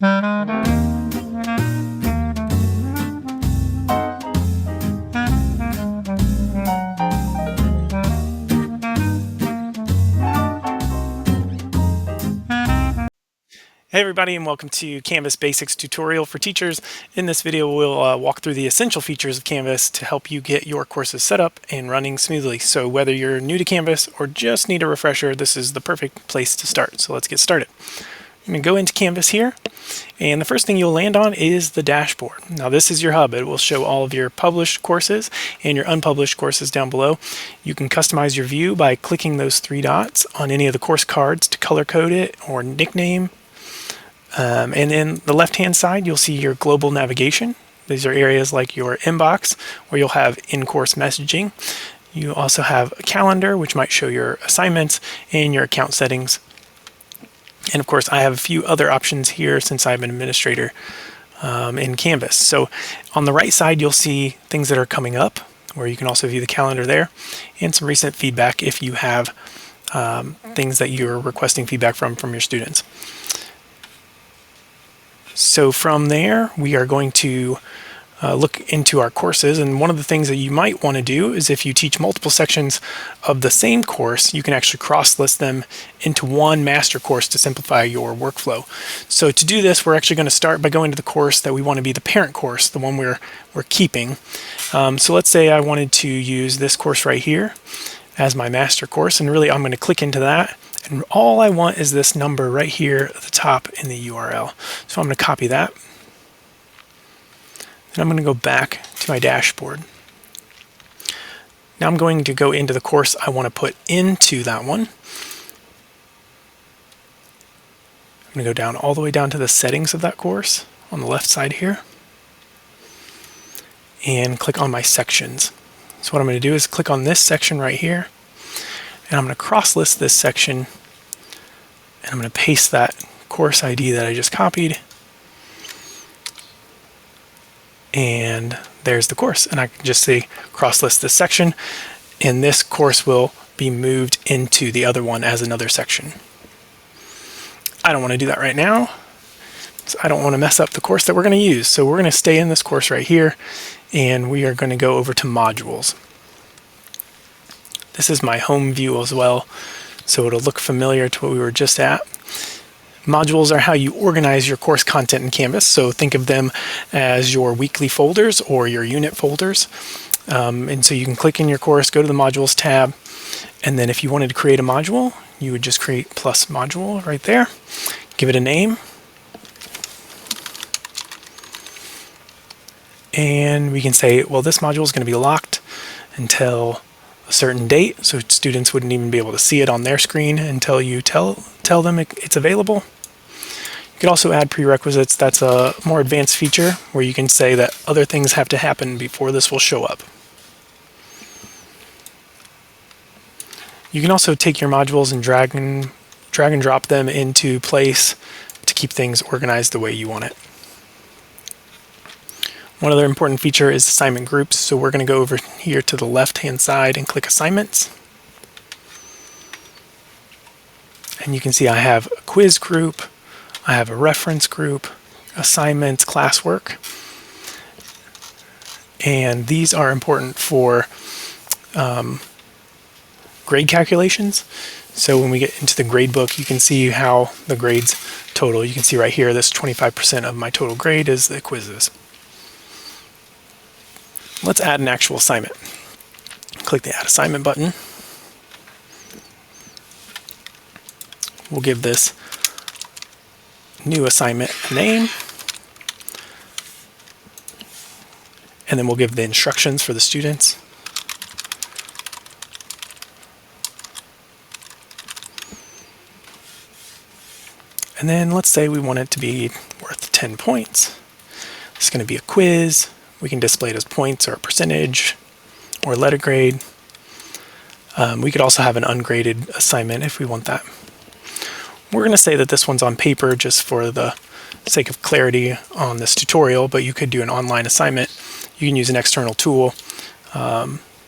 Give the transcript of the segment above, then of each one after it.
Hey everybody, and welcome to Canvas Basics tutorial for teachers. In this video we'll walk through the essential features of Canvas to help you get your courses set up and running smoothly. So whether you're new to Canvas or just need a refresher, this is the perfect place to start. So let's get started. I'm going to go into Canvas here, and the first thing you'll land on is the dashboard. Now this is your hub. It will show all of your published courses and your unpublished courses down below. You can customize your view by clicking those three dots on any of the course cards to color code it or nickname. And in the left-hand side, you'll see your global navigation. These are areas like your inbox, where you'll have in-course messaging. You also have a calendar, which might show your assignments and your account settings. And of course, I have a few other options here since I'm an administrator in Canvas. So on the right side, you'll see things that are coming up, where you can also view the calendar there, and some recent feedback if you have things that you're requesting feedback from your students. So from there, we are going to look into our courses, and one of the things that you might want to do is if you teach multiple sections of the same course, you can actually cross-list them into one master course to simplify your workflow. So to do this, we're actually going to start by going to the course that we want to be the parent course, the one we're keeping. So let's say I wanted to use this course right here as my master course, and really I'm going to click into that. And all I want is this number right here at the top in the URL. So I'm going to copy that. And I'm going to go back to my dashboard. Now I'm going to go into the course I want to put into that one. I'm going to go down all the way down to the settings of that course on the left side here. And click on my sections. So what I'm going to do is click on this section right here. And I'm going to cross-list this section, and I'm going to paste that course ID that I just copied. And there's the course. And I can just say cross-list this section, and this course will be moved into the other one as another section. I don't want to do that right now. So I don't want to mess up the course that we're going to use. So we're going to stay in this course right here, and we are going to go over to modules. This is my home view as well, so it'll look familiar to what we were just at. Modules are how you organize your course content in Canvas, so think of them as your weekly folders or your unit folders. And so you can click in your course, go to the Modules tab, and then if you wanted to create a module, you would just create plus module right there, give it a name, and we can say, well, this module is going to be locked until a certain date, so students wouldn't even be able to see it on their screen until you tell them it's available. You could also add prerequisites. That's a more advanced feature where you can say that other things have to happen before this will show up. You can also take your modules and drag and drop them into place to keep things organized the way you want it. One other important feature is assignment groups, so we're going to go over here to the left-hand side and click Assignments. And you can see I have a quiz group, I have a reference group, assignments, classwork. And these are important for grade calculations. So when we get into the grade book, you can see how the grades total. You can see right here, this 25% of my total grade is the quizzes. Let's add an actual assignment. Click the Add Assignment button. We'll give this new assignment a name. And then we'll give the instructions for the students. And then let's say we want it to be worth 10 points. It's going to be a quiz. We can display it as points or a percentage or letter grade. We could also have an ungraded assignment if we want that. We're going to say that this one's on paper just for the sake of clarity on this tutorial, but you could do an online assignment. You can use an external tool,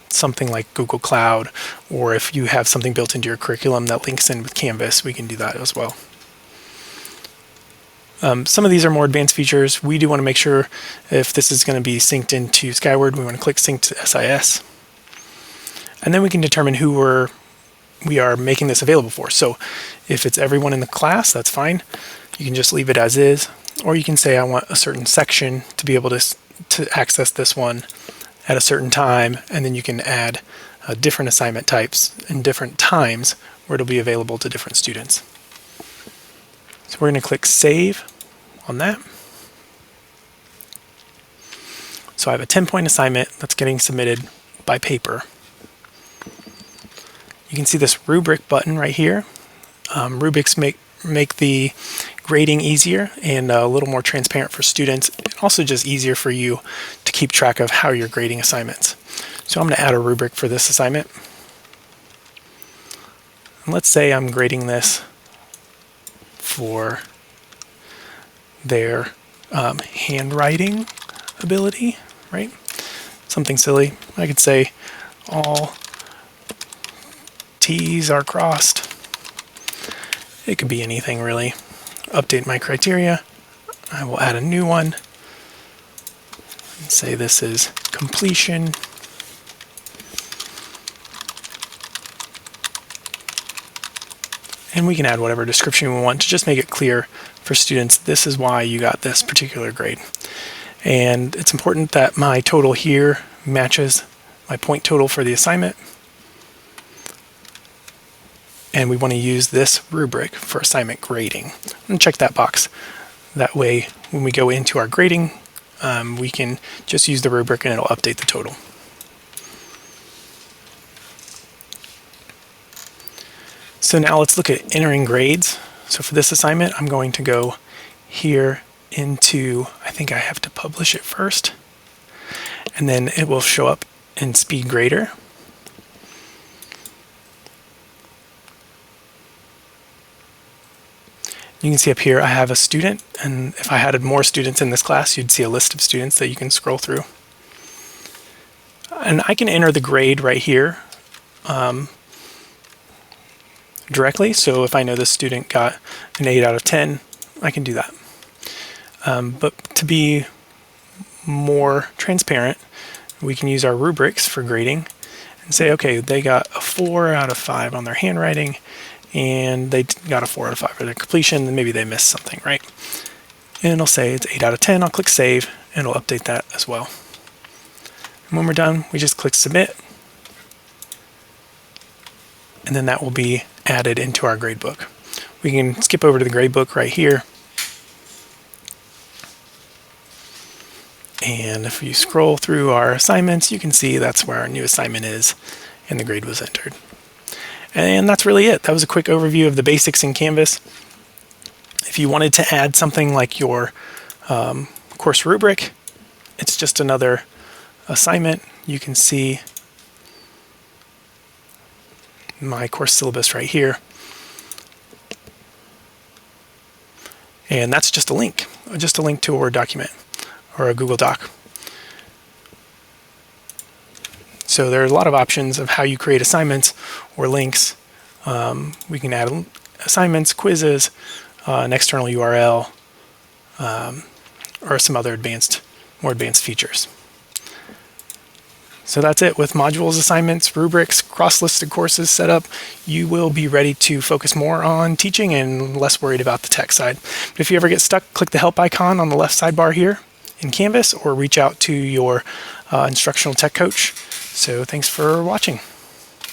something like Google Cloud, or if you have something built into your curriculum that links in with Canvas, we can do that as well. Some of these are more advanced features. We do want to make sure if this is going to be synced into Skyward, we want to click Sync to SIS. And then we can determine who we are making this available for. So if it's everyone in the class, that's fine. You can just leave it as is. Or you can say I want a certain section to be able to access this one at a certain time, and then you can add different assignment types and different times where it'll be available to different students. So we're going to click Save on that. So I have a 10-point assignment that's getting submitted by paper. You can see this rubric button right here. Rubrics make the grading easier and a little more transparent for students, and also just easier for you to keep track of how you're grading assignments. So I'm going to add a rubric for this assignment. And let's say I'm grading this for their handwriting ability, right? Something silly. I could say all T's are crossed. It could be anything really. Update my criteria. I will add a new one and say this is completion. And we can add whatever description we want to just make it clear for students, this is why you got this particular grade. And it's important that my total here matches my point total for the assignment. And we want to use this rubric for assignment grading. And check that box. That way, when we go into our grading, we can just use the rubric and it'll update the total. So now let's look at entering grades. So for this assignment, I'm going to go here into, I think I have to publish it first, and then it will show up in SpeedGrader. You can see up here I have a student, and if I had more students in this class, you'd see a list of students that you can scroll through. And I can enter the grade right here directly. So if I know this student got an 8 out of 10, I can do that. But to be more transparent, we can use our rubrics for grading and say, okay, they got a 4 out of 5 on their handwriting, and they got a 4 out of 5 for their completion, and maybe they missed something, right? And it'll say it's 8 out of 10. I'll click Save, and it'll update that as well. And when we're done, we just click Submit, and then that will be added into our gradebook. We can skip over to the gradebook right here. And if you scroll through our assignments, you can see that's where our new assignment is, and the grade was entered. And that's really it. That was a quick overview of the basics in Canvas. If you wanted to add something like your course rubric, it's just another assignment. You can see my course syllabus right here. And that's just a link to a Word document or a Google Doc. So there are a lot of options of how you create assignments or links. We can add assignments, quizzes, an external URL, or some other more advanced features. So that's it. With modules, assignments, rubrics, cross-listed courses set up, you will be ready to focus more on teaching and less worried about the tech side. But if you ever get stuck, click the help icon on the left sidebar here in Canvas, or reach out to your instructional tech coach. So thanks for watching.